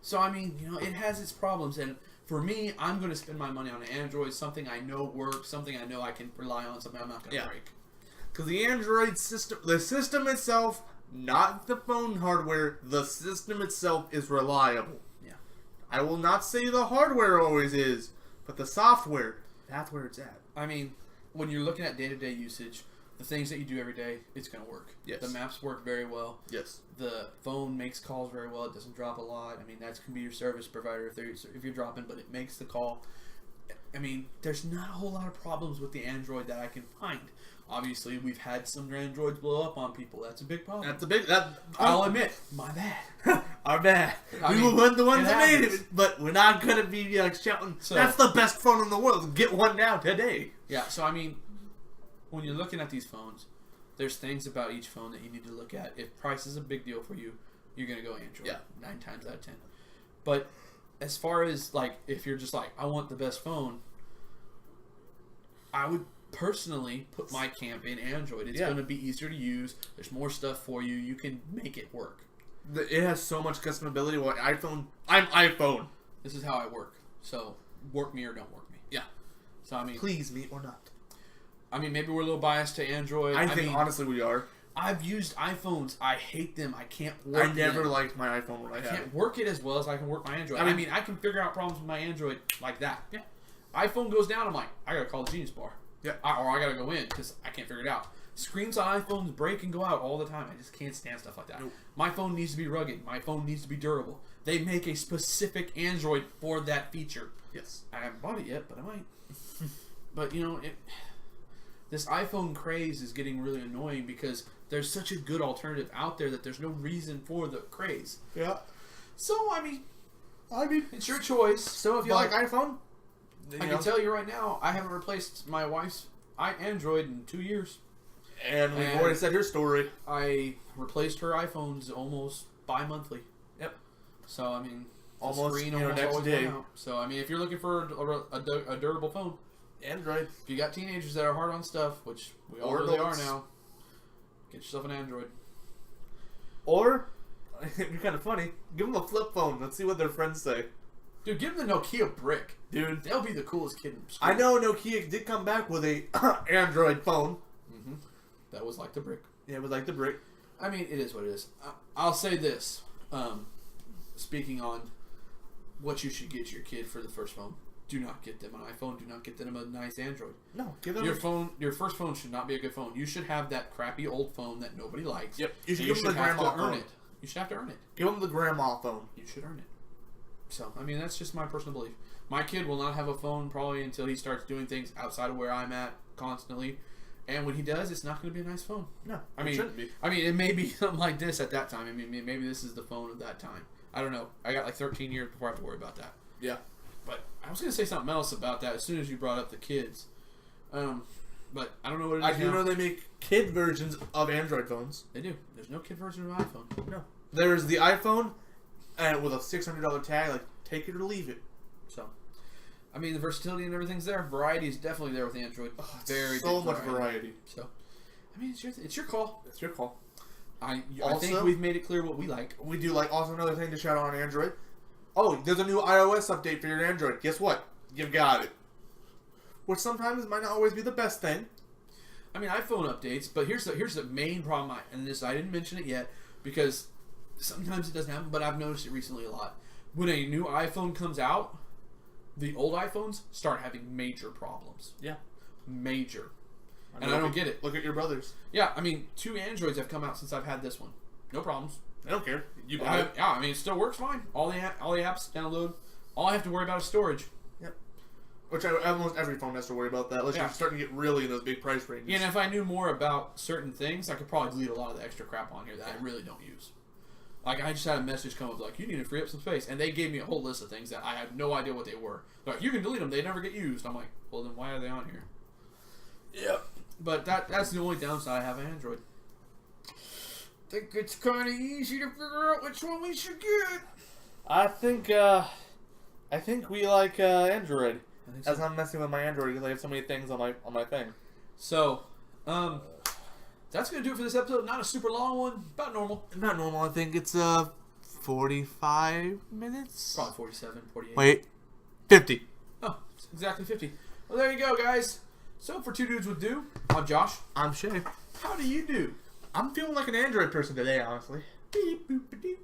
So, I mean, it has its problems. And for me, I'm going to spend my money on an Android, something I know works, something I know I can rely on, something I'm not going to break. Because the Android system, the system itself, not the phone hardware, the system itself is reliable. Yeah. I will not say the hardware always is, but the software, that's where it's at. I mean, when you're looking at day-to-day usage, the things that you do every day, it's going to work. Yes. The maps work very well. Yes. The phone makes calls very well. It doesn't drop a lot. I mean, that can be your service provider if you're dropping, but it makes the call. I mean, there's not a whole lot of problems with the Android that I can find. Obviously, we've had some Androids blow up on people. That's a big problem. I'll admit, my bad. Our bad. We were the ones that made it, but we're not going to be like shouting, that's the best phone in the world. Get one now today. Yeah, so I mean, when you're looking at these phones, there's things about each phone that you need to look at. If price is a big deal for you, you're going to go Android. Yeah. 9 times out of 10. But as far as, like, if you're just like, I want the best phone, I would personally put my camp in Android. It's going to be easier to use. There's more stuff for you. You can make it work. It has so much customability. Well, I'm iPhone. This is how I work. So, work me or don't work me. Yeah. So, I mean... Please me or not. I mean, maybe we're a little biased to Android. I think, honestly, we are. I've used iPhones. I hate them. I can't work I never liked my iPhone when I had it. I can't work it as well as I can work my Android. I mean, I can figure out problems with my Android like that. Yeah. iPhone goes down, I'm like, I gotta call the Genius Bar. Yeah. Or I gotta go in because I can't figure it out. Screens on iPhones break and go out all the time. I just can't stand stuff like that. Nope. My phone needs to be rugged. My phone needs to be durable. They make a specific Android for that feature. Yes. I haven't bought it yet, but I might. But, this iPhone craze is getting really annoying because there's such a good alternative out there that there's no reason for the craze. Yeah. So, I mean, it's your choice. So, if you like iPhone, I can tell you right now, I haven't replaced my wife's Android in 2 years. And we've already said her story. I replaced her iPhones almost bi-monthly. Yep. So, I mean, almost next day. So, I mean, if you're looking for a durable phone, Android. If you got teenagers that are hard on stuff, which we all really are now, get yourself an Android. Or, you're kind of funny, give them a flip phone. Let's see what their friends say. Dude, give them the Nokia brick. Dude. They'll be the coolest kid in school. I know Nokia did come back with a Android phone. Mm-hmm. That was like the brick. Yeah, it was like the brick. I mean, it is what it is. I'll say this. Speaking on what you should get your kid for the first phone. Do not get them an iPhone. Do not get them a nice Android. No, give them Your first phone should not be a good phone. You should have that crappy old phone that nobody likes. Yep. You should give them the grandma phone. You should have to earn it. Give them the grandma phone. You should earn it. So, I mean, that's just my personal belief. My kid will not have a phone probably until he starts doing things outside of where I'm at constantly. And when he does, it's not going to be a nice phone. No, it shouldn't be. I mean, it may be something like this at that time. I mean, maybe this is the phone of that time. I don't know. I got like 13 years before I have to worry about that. Yeah. But I was going to say something else about that as soon as you brought up the kids. But I don't know what it is. I do know they make kid versions of Android phones. They do. There's no kid version of iPhone. No. There's the iPhone, and with a $600 tag, like, take it or leave it. So, I mean, the versatility and everything's there. Variety is definitely there with Android. Oh, so much variety. So, I mean, it's your call. It's your call. I think we've made it clear what we like. We do like. Also, another thing to shout out on Android. Oh, there's a new iOS update for your Android. Guess what? You've got it. Which sometimes might not always be the best thing. I mean, iPhone updates, but here's the main problem. I didn't mention it yet because sometimes it doesn't happen, but I've noticed it recently a lot. When a new iPhone comes out, the old iPhones start having major problems. Yeah. Major. And I don't get it. Look at your brothers. Yeah, I mean, 2 Androids have come out since I've had this one. No problems. I don't care. You buy it. Yeah, I mean, it still works fine. All the apps download. All I have to worry about is storage. Yep. Which almost every phone has to worry about that, unless you're starting to get really in those big price ranges. Yeah, and if I knew more about certain things, I could probably delete a lot of the extra crap on here that I really don't use. Like, I just had a message come up like, you need to free up some space. And they gave me a whole list of things that I had no idea what they were. They're like, you can delete them. They never get used. I'm like, well, then why are they on here? Yep. But that's the only downside I have of Android. think it's kind of easy to figure out which one we should get. I think we like Android. As I'm messing with my Android because I have so many things on my thing. So, that's gonna do it for this episode. Not a super long one, about normal. Not normal. I think it's 45 minutes. Probably 47, 48. Wait, 50. Oh, it's exactly 50. Well, there you go, guys. So for Two Dudes with Do, I'm Josh. I'm Shae. How do you do? I'm feeling like an Android person today, honestly. Beep, boop, beep.